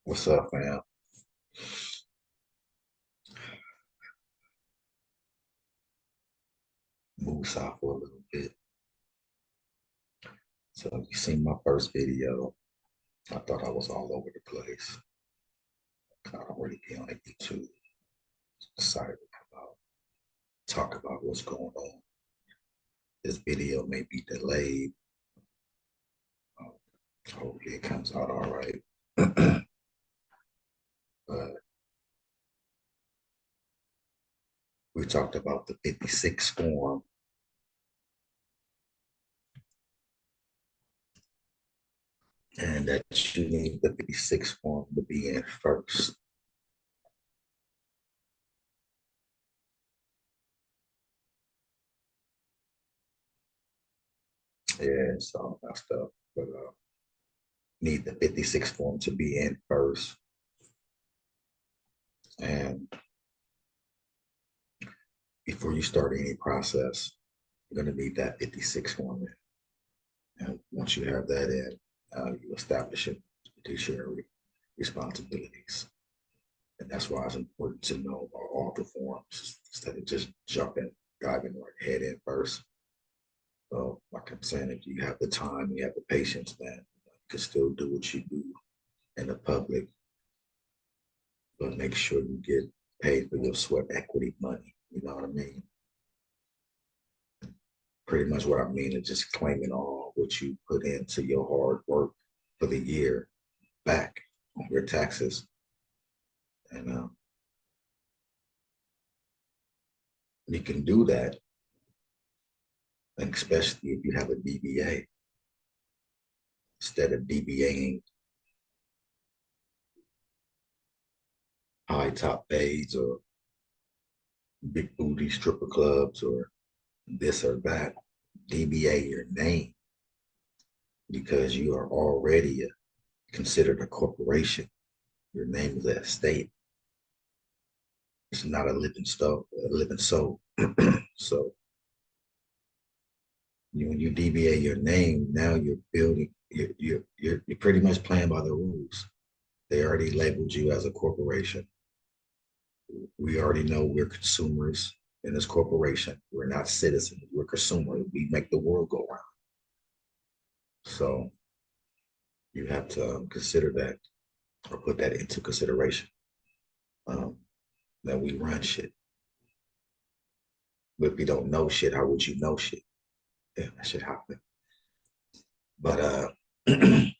What's up, fam? Move south for a little bit. So you seen my first video. I thought I was all over the place. I don't really be on YouTube. Decided to come out, talk about what's going on. This video may be delayed. Um, Hopefully it comes out all right. But we talked about the 56 form and that you need the 56 form to be in first. Yeah, it's all messed up. But need the 56 form to be in first. And before you start any process, you're going to need that 56 form in. And once you have that in, you establish your judiciary responsibilities. And that's why it's important to know all the forms instead of just jumping, diving right head in first. So, like I'm saying, if you have the time, you have the patience, man, you can still do what you do in the public, but make sure you get paid for your sweat equity money. You know what I mean? Pretty much what I mean is just claiming all what you put into your hard work for the year back on your taxes. And you can do that, and especially if you have a DBA, instead of DBAing high top fades or big booty stripper clubs or this or that. DBA your name because you are already considered a corporation. Your name is at state. It's not a living soul, a living soul. So when you DBA your name, now you're building. You're pretty much playing by the rules. They already labeled you as a corporation. We already know we're consumers in this corporation. We're not citizens. We're consumers. We make the world go round. So you have to consider that or put that into consideration. Um, that we run shit. But if you don't know shit, how would you know shit? Yeah, that should happen. But we're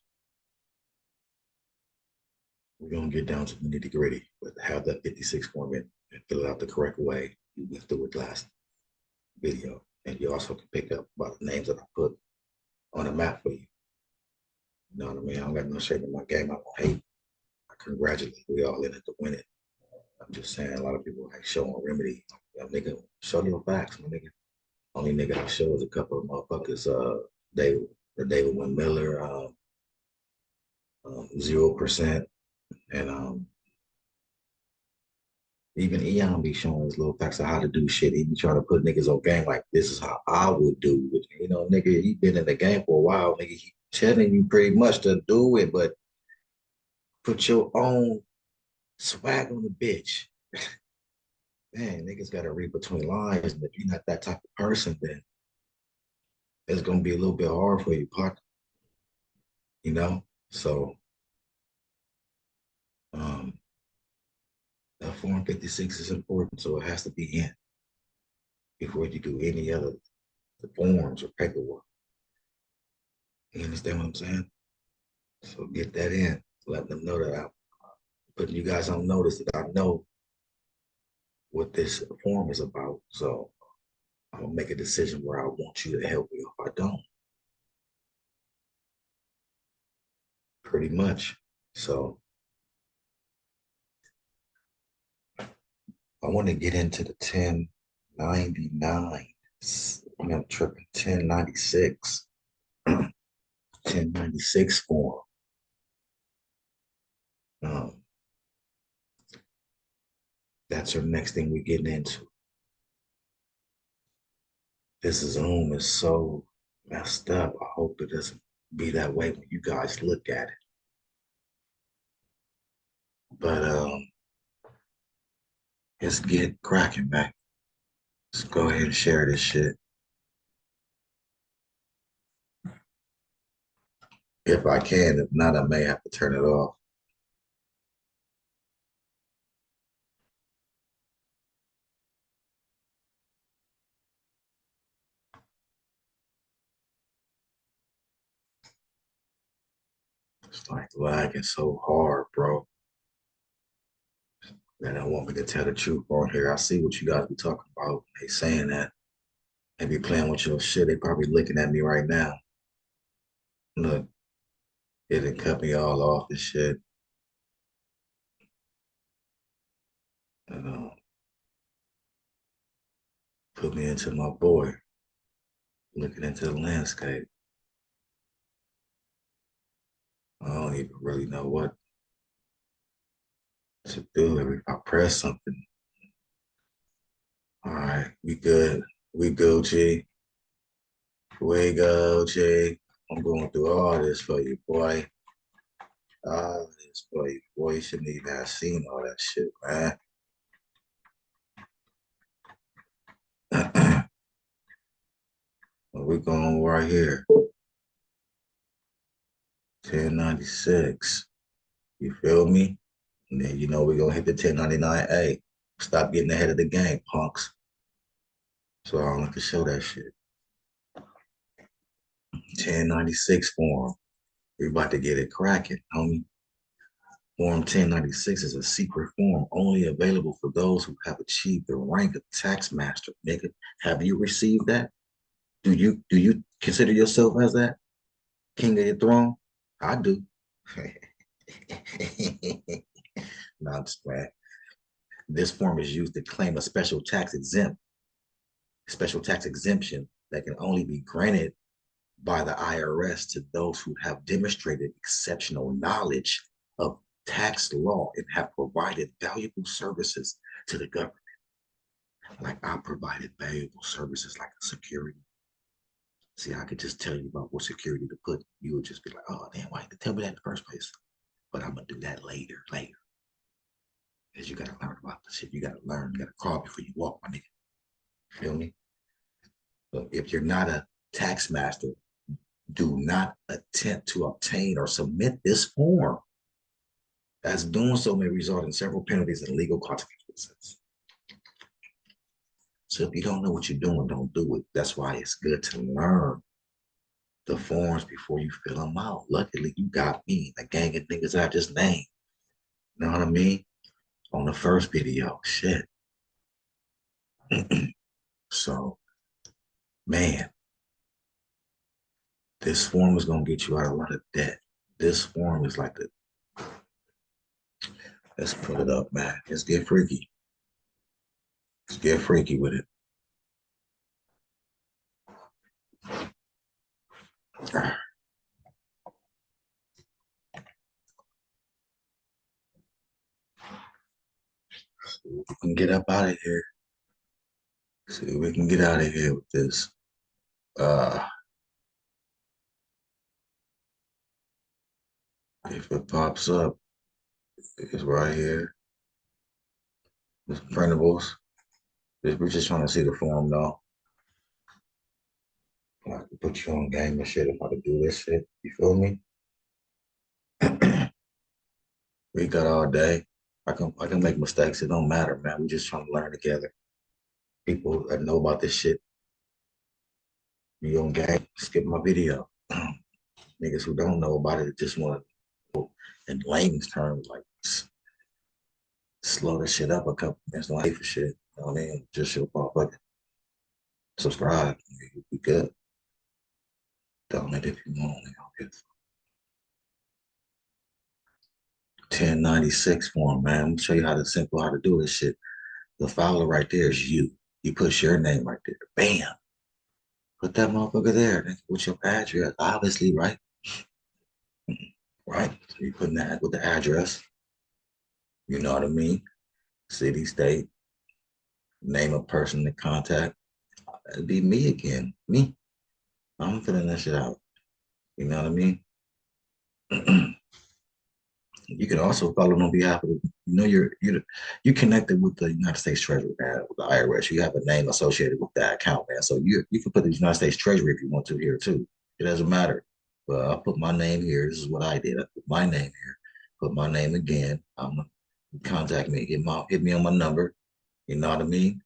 gonna get down to the nitty gritty. But have that 56 form in and fill it out the correct way. You went through it last video, and you also can pick up about the names that I put on the map for you. You know what I mean? I don't got no shame in my game. I don't hate. I congratulate. We all in it to win it. I'm just saying a lot of people like showing remedy. Nigga, show your facts, my nigga. Only nigga I show is a couple of motherfuckers. David, David Wynn Miller, 0%, and even Eon be showing his little facts of how to do shit. He be trying to put niggas on game like this is how I would do it. You know, nigga, he been in the game for a while. Nigga, he telling you pretty much to do it, but put your own swag on the bitch. Man, niggas got to read between lines. And if you're not that type of person, then it's gonna be a little bit hard for you, partner. You know. So, um, that Form 56 is important, so it has to be in before you do any other forms or paperwork. You understand what I'm saying? So get that in. Let them know that I'm putting you guys on notice that I know what this form is about. So I'm gonna make a decision where I want you to help me. If I don't, pretty much. So I want to get into the 1099. I'm tripping 1096. 1096 form. Um, that's our next thing we're getting into. This Zoom is so messed up. I hope it doesn't be that way when you guys look at it. But let's get cracking, man. Let's go ahead and share this shit. If I can, if not, I may have to turn it off. It's like lagging so hard, bro. They don't want me to tell the truth on here. I see what you guys be talking about. They saying that. They be playing with your shit. They probably looking at me right now. Look, it done cut me all off and shit. And put me into my boy, looking into the landscape. I don't even really know what to do. If I press something, all right, we good. We go, G. We go, G. I'm going through all this for you, boy. All this for you, boy. You shouldn't even have seen all that shit, man. We're going right here. 1096. You feel me? And then you know we're gonna hit the 1099A. Stop getting ahead of the game, punks. So I don't like to show that shit. 1096 form. We about to get it cracking, homie. Form 1096 is a secret form only available for those who have achieved the rank of tax master, nigga. Have you received that? Do you consider yourself as that? King of your throne? I do. No, I'm just playing. This form is used to claim a special tax exemption that can only be granted by the IRS to those who have demonstrated exceptional knowledge of tax law and have provided valuable services to the government. Like I provided valuable services like security. See, I could just tell you about what security to put. You would just be like, oh, damn, why didn't you tell me that in the first place? But I'm going to do that later. Because you got to learn about this shit. You got to learn. You got to crawl before you walk, my nigga. Feel me? So if you're not a tax master, do not attempt to obtain or submit this form, as doing so may result in several penalties and legal consequences. So if you don't know what you're doing, don't do it. That's why it's good to learn the forms before you fill them out. Luckily, you got me, a gang of niggas I just named. You know what I mean? On the first video, shit. So, man, this form is gonna get you out of a lot of debt. This form is like the, let's put it up, man. Let's get freaky. Let's get freaky with it. We can get up out of here. See, we can get out of here with this. Uh, if it pops up, it's right here. It's printables. We're just trying to see the form though. I can put you on game and shit if I could do this shit. You feel me? We got all day. I can make mistakes. It don't matter, man. We just trying to learn together. People that know about this shit, you on game, skip my video. Niggas who don't know about it just want to, in layman's terms, like slow the shit up a couple minutes. Don't hate for shit. You know what I mean? Just show fucking subscribe. You be good. Donate if you want. You know, 1096 form, man. Let me show you how to do this shit. The filer right there is you. You push your name right there. Bam. Put that motherfucker there. With your address, obviously, right? Right. So you putting that with the address. You know what I mean? City, state, name of person to contact. It'd be me again. Me. I'm filling that shit out. You know what I mean? You can also file it on behalf of, you're connected with the United States Treasury, man, with the IRS. You have a name associated with that account, man. So you can put the United States Treasury if you want to here too. It doesn't matter. But I'll put my name here. This is what I did. I put my name here. Put my name again. Contact me. Hit me on my number. You know what I mean?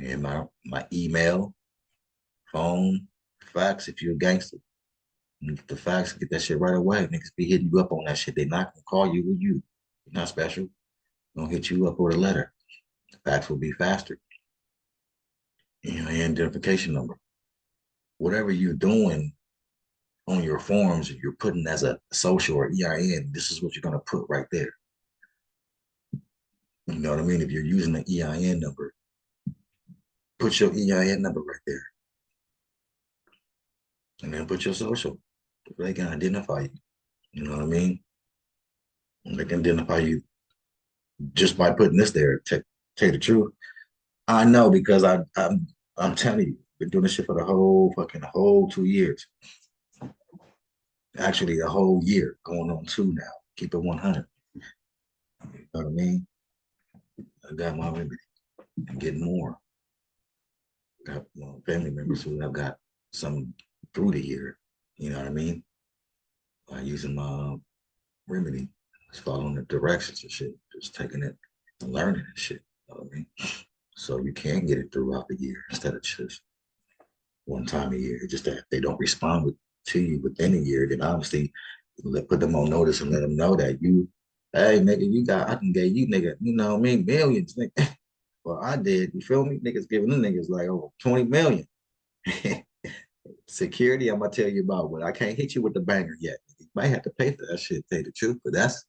And my email, phone, fax. If you're a gangster, you get the fax, get that shit right away. Niggas be hitting you up on that shit. They not gonna call you with you. You're not special. Gonna hit you up with a letter. The fax will be faster. Your identification number. Whatever you're doing on your forms, you're putting as a social or EIN, this is what you're gonna put right there. You know what I mean? If you're using the EIN number, put your EIN number right there. And then put your social. They can identify you. You know what I mean? They can identify you just by putting this there. Tell you the truth. I know because I'm telling you, been doing this shit for the whole 2 years. Actually, a whole year, going on two now. Keep it 100. You know what I mean? I got my remedy and getting more. Got family members who have got some through the year. You know what I mean? By using my remedy, just following the directions and shit, just taking it and learning and shit. You know what I mean? So you can get it throughout the year instead of just one time a year. Just that if they don't respond to you within a year, then obviously put them on notice and let them know that hey nigga, I can get you nigga, you know what I mean, millions, nigga. Well, I did, you feel me? Niggas giving them niggas like over 20 million. Security, I'm gonna tell you about what I can't hit you with the banger yet. You might have to pay for that shit, tell you the truth, but that's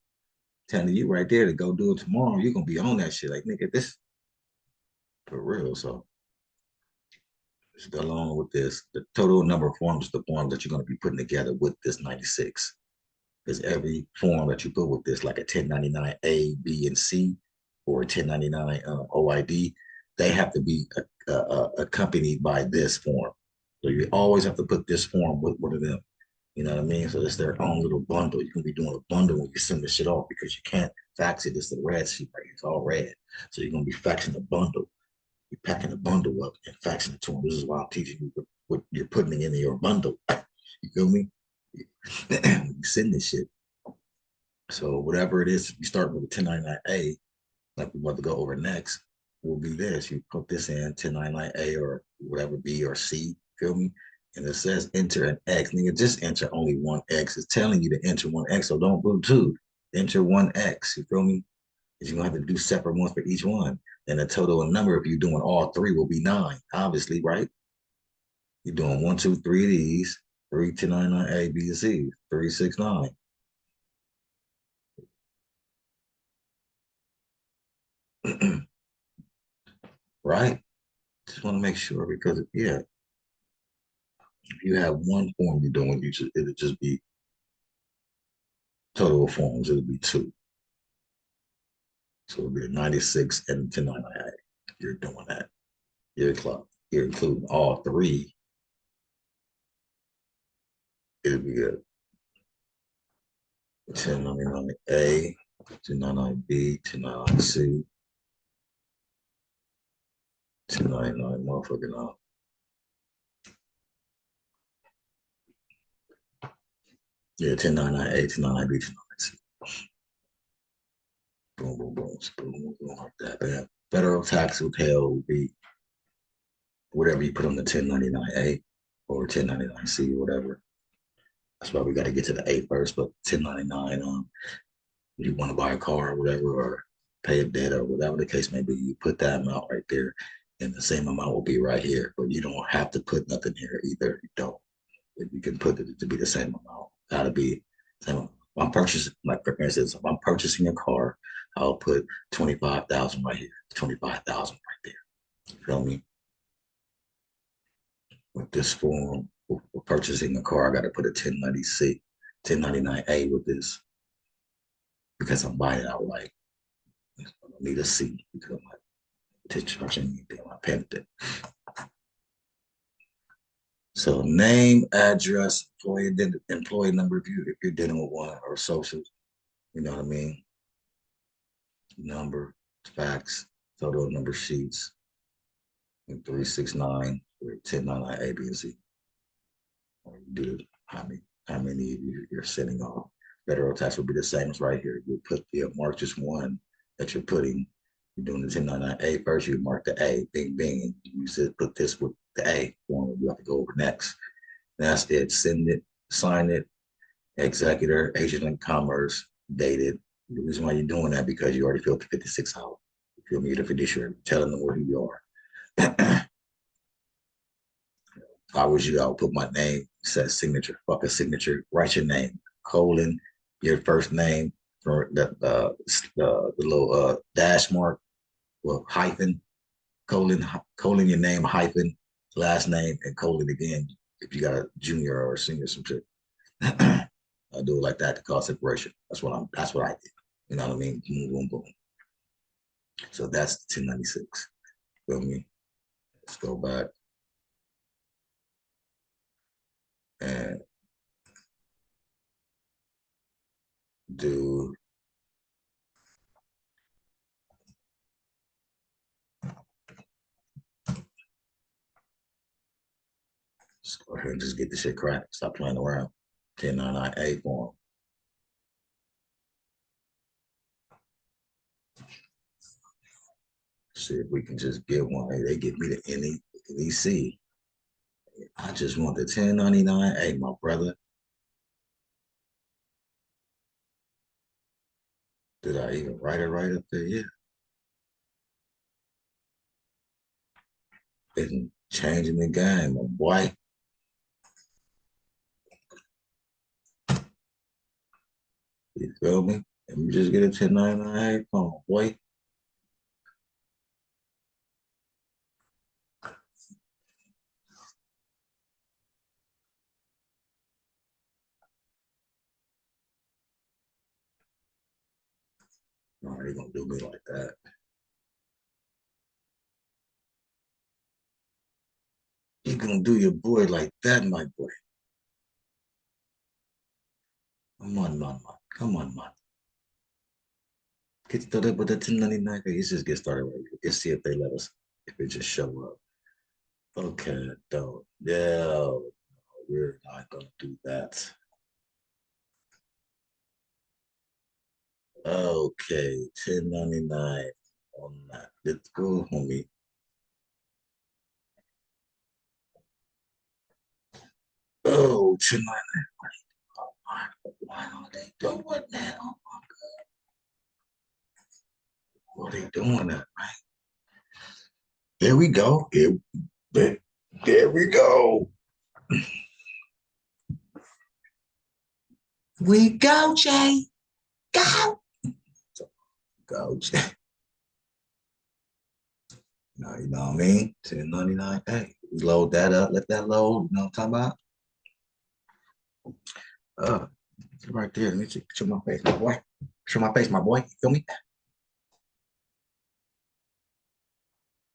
telling you right there to go do it tomorrow. You're gonna be on that shit. Like, nigga, this for real. So just go along with this. The total number of forms, the forms that you're gonna be putting together with this 96. Because every form that you put with this, like a 1099 A, B, and C, or a 1099 OID, they have to be accompanied by this form. So you always have to put this form with one of them. You know what I mean? So it's their own little bundle. You can be doing a bundle when you send this shit off because you can't fax it. It's the red sheet right here. It's all red. So you're gonna be faxing the bundle. You're packing the bundle up and faxing it to them. This is why I'm teaching you what you're putting in your bundle. You feel me? You send this shit. So whatever it is, you start with a 1099A, like we're about to go over next, will be this. You put this in 1099A or whatever B or C, feel me? And it says enter an X. Nigga, just enter only one X. It's telling you to enter one X, so don't put two. Enter one X, you feel me? Because you're gonna have to do separate ones for each one. And the total number, if you're doing all three, will be 9, obviously, right? You're doing 1, 2, 3 of these, 3 1099A, B, and C, 369. Right? Just want to make sure because yeah, if you have one form you're doing, it'll just be total of forms, it'll be two. So it'll be a 96 and 1099. You're doing that. You're including all three. It'll be a 1099A, 1099B, 1099C, 1099 motherfucking yeah, 1099A, 1099B, 1099C. Boom, boom, boom, boom, boom, boom, like that. Man. Federal tax withheld will be whatever you put on the 1099A or 1099C or whatever. That's why we got to get to the A first. But 1099, you want to buy a car or whatever, or pay a debt or whatever the case may be, you put that amount right there, and the same amount will be right here. But you don't have to put nothing here either. You don't. You can put it to be the same amount. Gotta be same amount. I'm purchasing, like for instance, if I'm purchasing a car, I'll put 25,000 right here, 25,000 right there. You feel me? With this form for purchasing a car, I got to put a 1090C, 1099A with this because I'm buying it outright. I don't need a C because I'm like discharging anything. I'm paying it. So name, address, employee number if you're dealing with one or social. You know what I mean? Number, fax, photo number sheets, and 369 or 1099 A, B, and C. Or you do how many you're sending off. Federal tax will be the same as right here. You put the mark just one that you're putting. You're doing the 1099 A first. You mark the A, bing, bing, and you said put this with the A one. You have to go over next. That's it. Send it, sign it. Executor, agent in commerce, dated. The reason why you're doing that because you already filled the 56 out. You feel me? The fiduciary, telling them where you are. If I was you, I would put my name, set signature, fuck a signature, write your name, colon, your first name for the little dash mark, well, hyphen, colon your name, hyphen, last name, and colon again if you got a junior or a senior, some shit. I do it like that to cause separation. That's what I did. You know what I mean? Boom, boom, boom. So that's 1096. Feel me? Let's go back and do let's go ahead and just get this shit cracked. Stop playing around. 1099A form. See if we can just get one. Hey, they give me the NEC. I just want the 1099A, my brother. Did I even write it right up there? Yeah. It's changing the game, my boy. You feel me? Let me just get a 1099A phone, boy. No, they gonna do me like that. You gonna do your boy like that, my boy. Come on, man. Come on, man. Get started with the 1099. Let's just get started right here. Let's see if they let us, if it just show up. Okay, don't. No, we're not gonna do that. Okay, 1099 on that. Let's go, homie. Oh, 1099. Why are they doing that? Oh my God. What are they doing that, right? There we go. There we go. We go, Jay. Go. Go, Jay. No, you know what I mean? 1099. Hey, we load that up, let that load. You know what I'm talking about? Right there. Let me see. Show my face, my boy. Show my face, my boy. You feel me?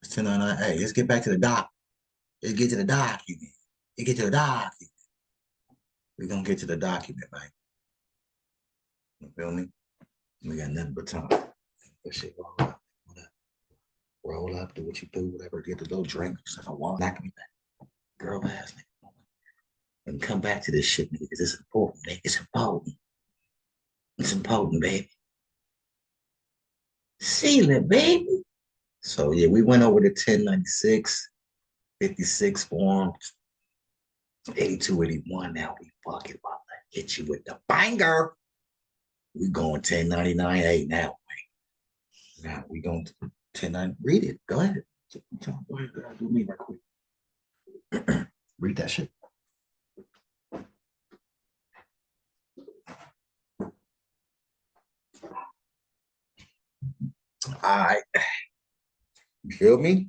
It's 1099. Hey, let's get back to the doc. Let's get to the document. Let's get to the document. We're gonna get to the document, man. You feel me? We got nothing but time. That shit roll up. Roll up, do what you do, whatever. Get the little drink. If I want, knock me back. Girl ass nigga. And come back to this shit, nigga, because it's important, nigga. It's important. It's important, baby. Seal it, baby. So yeah, we went over the 1096, 56 forms, 82, 81. Now we fucking about to hit you with the banger. We going 1099A now. Now we going to 1099. Read it. Go ahead. Go ahead. Do me right quick. Read that shit. All right. You feel me?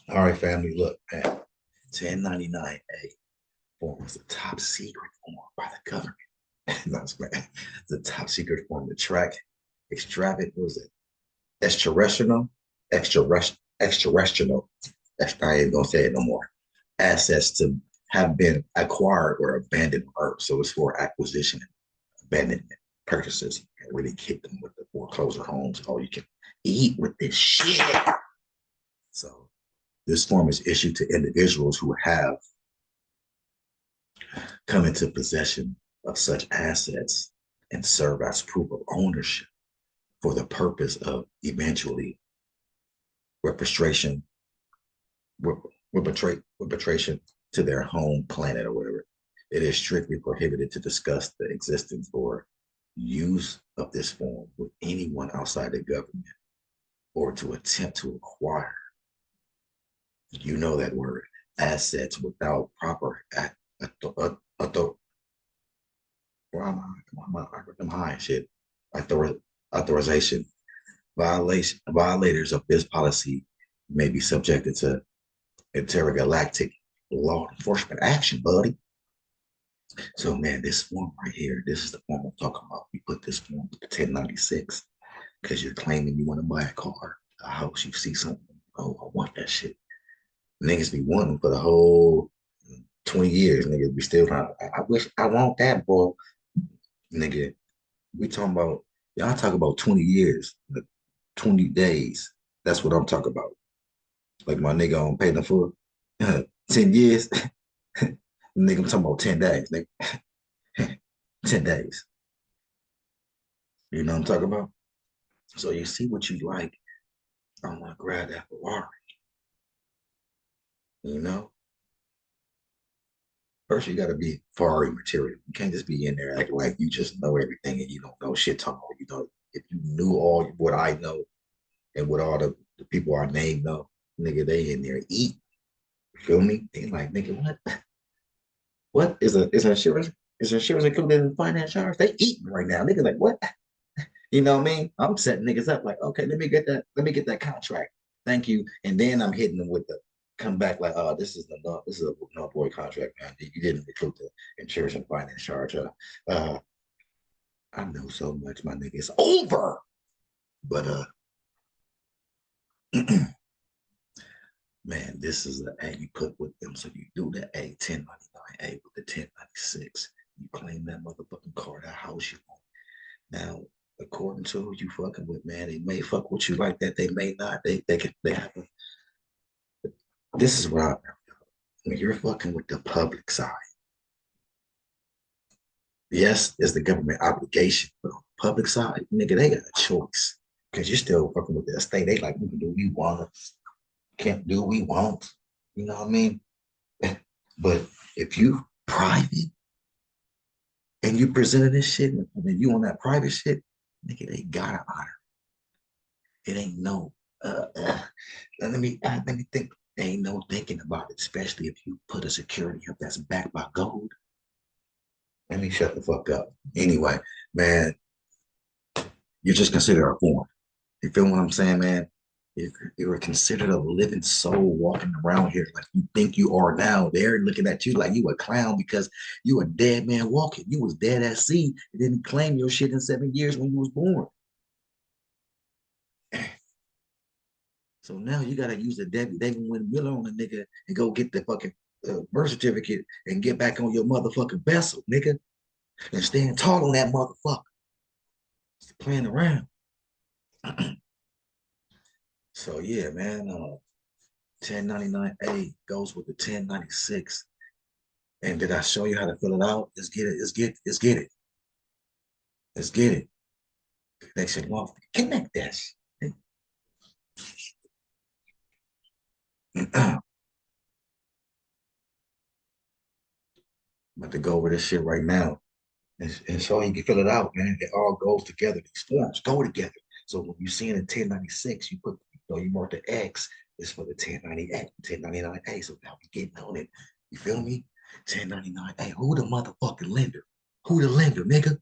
All right, family. Look, man. 1099A form was the top secret form by the government. That's man. The top secret form to track extravagant, was it? Extraterrestrial, extraterrestrial. I ain't gonna say it no more. Assets to have been acquired or abandoned on Earth. So it's for acquisition, abandonment. purchases and really hit them with the foreclosure homes. Oh, you can eat with this shit. So this form is issued to individuals who have come into possession of such assets and serve as proof of ownership for the purpose of eventually repatriation, repatriation to their home planet or whatever. It is strictly prohibited to discuss the existence or use of this form with anyone outside the government or to attempt to acquire, you know that word, assets without proper author, I'm high shit, authorization. Violators of this policy may be subjected to intergalactic law enforcement action, buddy. So, man, this form right here, this is the form I'm talking about. You put this form with the 1096 because you're claiming you want to buy a car, a house, you see something. Oh, I want that shit. Niggas be wanting for the whole 20 years. Niggas be still trying. I wish I want that, boy. Nigga, we talking about, y'all talk about 20 years, 20 days. That's what I'm talking about. Like my nigga on pay the full 10 years. Nigga, I'm talking about 10 days, nigga. 10 days. You know what I'm talking about? So you see what you like. I want to grab that Ferrari. You know? First, you got to be Ferrari material. You can't just be in there acting like you just know everything and you don't know shit. Talking about, you know, if you knew all what I know and what all the people I name know, nigga, they in there eat. You feel me? They like, nigga, what? What is insurance? Is insurance included in finance charge? They eating right now. Nigga, like, what? You know what I mean? I'm setting niggas up like, okay, let me get that. Let me get that contract. Thank you. And then I'm hitting them with the come back like, oh, this is a no boy contract, man. You didn't recruit the insurance and finance charge. I know so much, my nigga. It's over. But man, this is the A you put with them. So you do the A 1099A with the 1096. You claim that motherfucking car, that house you want. Now, according to who you fucking with, man, they may fuck with you like that. They may not. They have a, this is what I, when you're fucking with the public side, yes, it's the government obligation, but on the public side, nigga, they got a choice. Because you're still fucking with the estate. They like, we can do what we want, can't do what we want. You know what I mean? But if you private and you presented this shit and you on that private shit, nigga, they gotta honor. It ain't no let me think. There ain't no thinking about it, especially if you put a security up that's backed by gold. Let me shut the fuck up. Anyway, man, you just consider a form. You feel what I'm saying, man? You're considered a living soul walking around here like you think you are now. They're looking at you like you a clown because you a dead man walking. You was dead at sea and didn't claim your shit in 7 years when you was born. So now you gotta use the David Wynn Miller on the nigga and go get the fucking birth certificate and get back on your motherfucking vessel, nigga, and stand tall on that motherfucker. Playing around. So yeah, man. 1099A goes with the 1096. And did I show you how to fill it out? Let's get it. Let's get it. Let's get it. Connection off. Connect this. I'm about to go over this shit right now. And so you can fill it out, man. It all goes together. These forms go together. So when you see it in 1096, you put, you mark the X, it's for the 1098, 1099A. So now we getting on it. You feel me? 1099A. Who the motherfucking lender? Who the lender, nigga?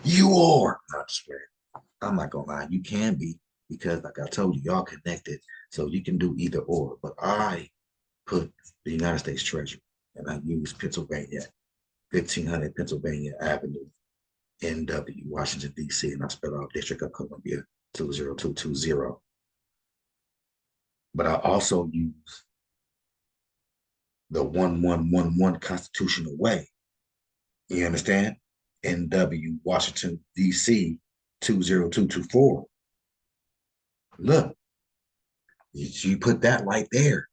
You are. I swear. I'm not gonna lie, you can be because, like I told you, y'all connected, so you can do either or. But I put the United States Treasury, and I use Pennsylvania, 1500 Pennsylvania Avenue, NW, Washington D.C., and I spell out District of Columbia 20220. But I also use the 1111 constitutional way. You understand? NW Washington, DC 20224. Look, you put that right there.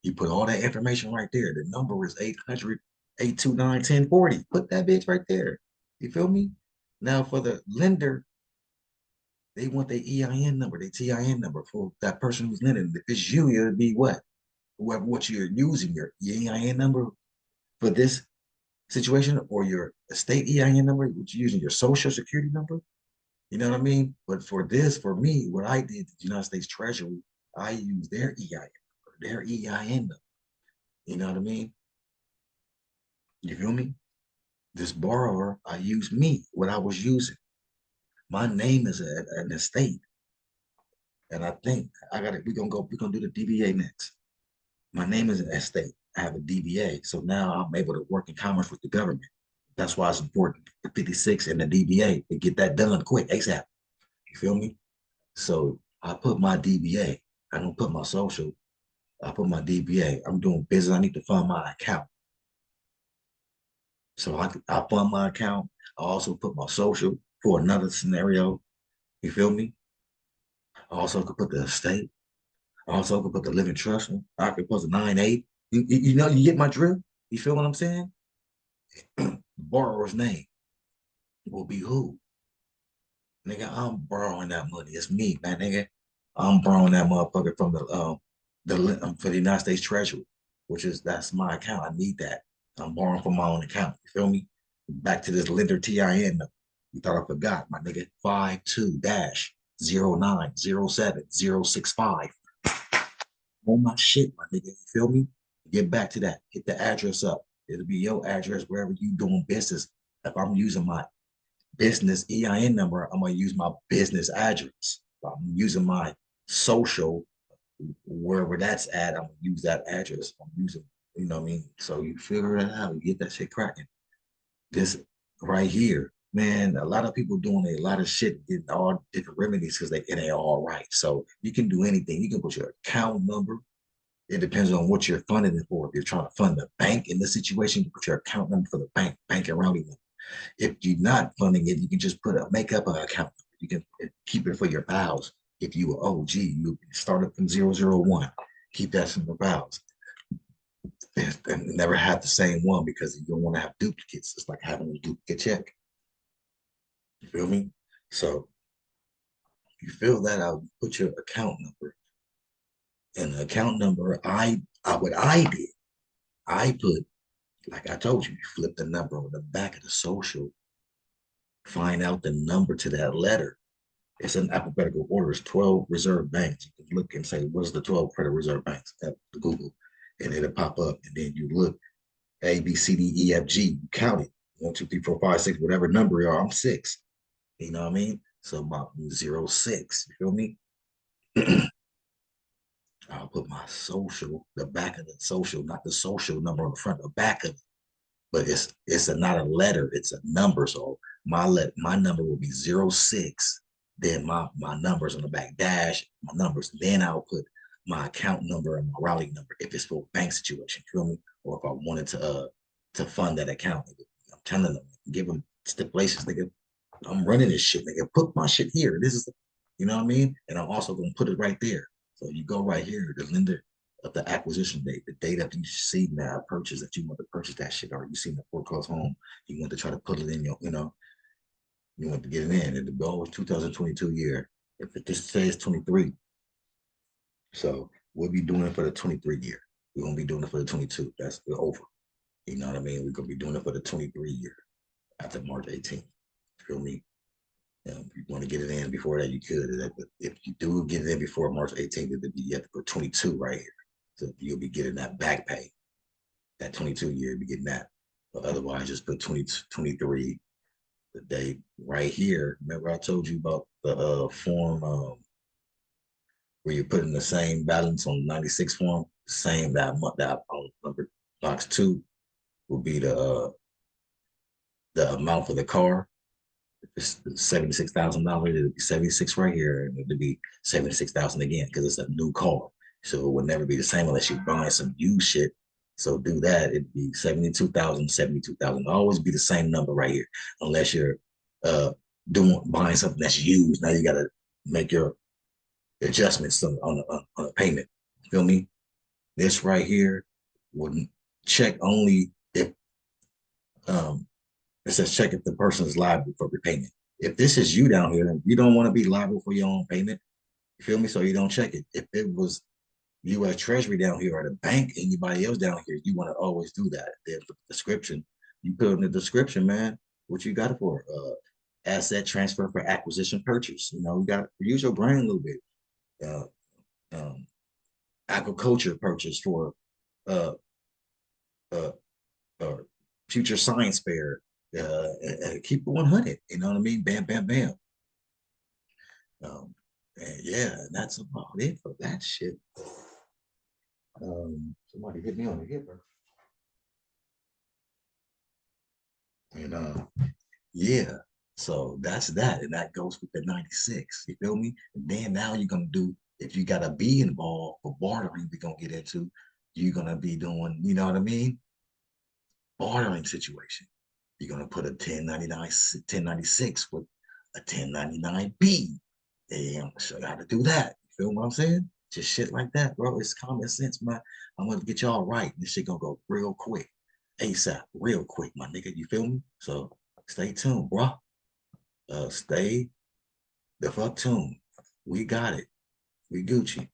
You put all that information right there. The number is 800-829-1040. Put that bitch right there. You feel me? Now for the lender, they want their EIN number, their TIN number for that person who's lending. If it's you, it'll be what? Whoever what you're using, your EIN number for this situation, or your state EIN number, which you're using your social security number. You know what I mean? But for this, for me, what I did, the United States Treasury, I used their EIN number, their EIN number. You know what I mean? You feel me? This borrower, I used me, what I was using. My name is an estate. And I think I got it. We're gonna do the DBA next. My name is an estate. I have a DBA. So now I'm able to work in commerce with the government. That's why it's important, the 56 and the DBA, to get that done quick, ASAP. You feel me? So I put my DBA. I don't put my social. I put my DBA. I'm doing business. I need to fund my account. So I fund my account. I also put my social for another scenario. You feel me? I also could put the estate. I also could put the living trust. I could put the 9-8. You know, you get my drift? You feel what I'm saying? The borrower's name will be who? Nigga, I'm borrowing that money. It's me, man, nigga. I'm borrowing that motherfucker from the for the United States Treasury, which is that's my account. I need that. I'm borrowing from my own account. You feel me? Back to this lender TIN number. You thought I forgot, my nigga. 52-0907-065. On my shit, my nigga. You feel me? Get back to that. Hit the address up. It'll be your address wherever you doing business. If I'm using my business EIN number, I'm gonna use my business address. If I'm using my social, wherever that's at, I'm gonna use that address. I'm using, you know what I mean? So you figure it out, you get that shit cracking. This right here, man, a lot of people doing a lot of shit, getting all different remedies because they it ain't all right. So you can do anything. You can put your account number. It depends on what you're funding it for. If you're trying to fund the bank in this situation, you put your account number for the bank and routing number. If you're not funding it, you can just make up an account. You can keep it for your vows. If you were OG, you start it from 001. Keep that from the vows. And never have the same one because you don't want to have duplicates. It's like having a duplicate check. You feel me? So you fill that out, you put your account number. And the account number, what I did, I put, like I told you, you flip the number on the back of the social, find out the number to that letter. It's an alphabetical order. It's 12 reserve banks. You can look and say, what's the 12 credit reserve banks at Google? And it'll pop up. And then you look, A, B, C, D, E, F, G. You count it. 1, 2, 3, 4, 5, 6, whatever number you are. I'm 6. You know what I mean? So about 06. You feel me? I'll put my social, the back of the social, not the social number on the front, the back of it. But not a letter, it's a number. So my number will be 06. Then my numbers on the back dash, my numbers. Then I'll put my account number and my routing number if it's for a bank situation, you feel me? Or if I wanted to fund that account. I'm telling them, give them stipulations, nigga. I'm running this shit, nigga. Put my shit here. This is, you know what I mean? And I'm also gonna put it right there. So you go right here, the lender of the acquisition date, the date that you see now purchase that you want to purchase that shit, or you seen the foreclosed home, you want to try to put it in your, you want to get it in. And the goal was 2022 year. If it just says 23, so we'll be doing it for the 23 year. We're gonna be doing it for the 22. That's over. You know what I mean? We're gonna be doing it for the 23 year after March 18th. Feel me? If you want to get it in before that, you could. If you do get it in before March 18th, you have to put 22 right here. So you'll be getting that back pay. That 22 year, you'll be getting that. But otherwise, just put 23, the date right here. Remember I told you about the form where you're putting the same balance on the 96 form? Same that month, that number box 2 will be the amount for the car. It's $76,000. It'll be 76 right here, and it'll be 76,000 again because it's a new car. So it would never be the same unless you're buying some used shit. So do that. It'd be 72,000, 72,000. Always be the same number right here, unless you're uh buying something that's used. Now you gotta make your adjustments on a payment. Feel me? This right here wouldn't check only if um it says check if the person is liable for repayment. If this is you down here, you don't want to be liable for your own payment. You feel me? So you don't check it. If it was U.S. Treasury down here or the bank, anybody else down here, you want to always do that. There's the description. You put in the description, man, what you got it for? Asset transfer for acquisition purchase. You know, you got to use your brain a little bit. Uh, um, agriculture purchase for uh, uh, uh, future science fair. Keep it 100. You know what I mean? Bam, bam, bam. And yeah, that's about it for that shit. Somebody hit me on the hip, bro. And yeah, so that's that, and that goes with the 96. You feel me? And then now you're gonna do if you gotta be involved for bartering, we're gonna get into. You're gonna be doing, you know what I mean? Bartering situation. You're gonna put a 1099, 1096 with a 1099B. And I'm gonna show you how to do that. You feel what I'm saying? Just shit like that, bro. It's common sense, man. I'm gonna get y'all right. This shit gonna go real quick. ASAP, real quick, my nigga. You feel me? So stay tuned, bro. Stay the fuck tuned. We got it. We Gucci.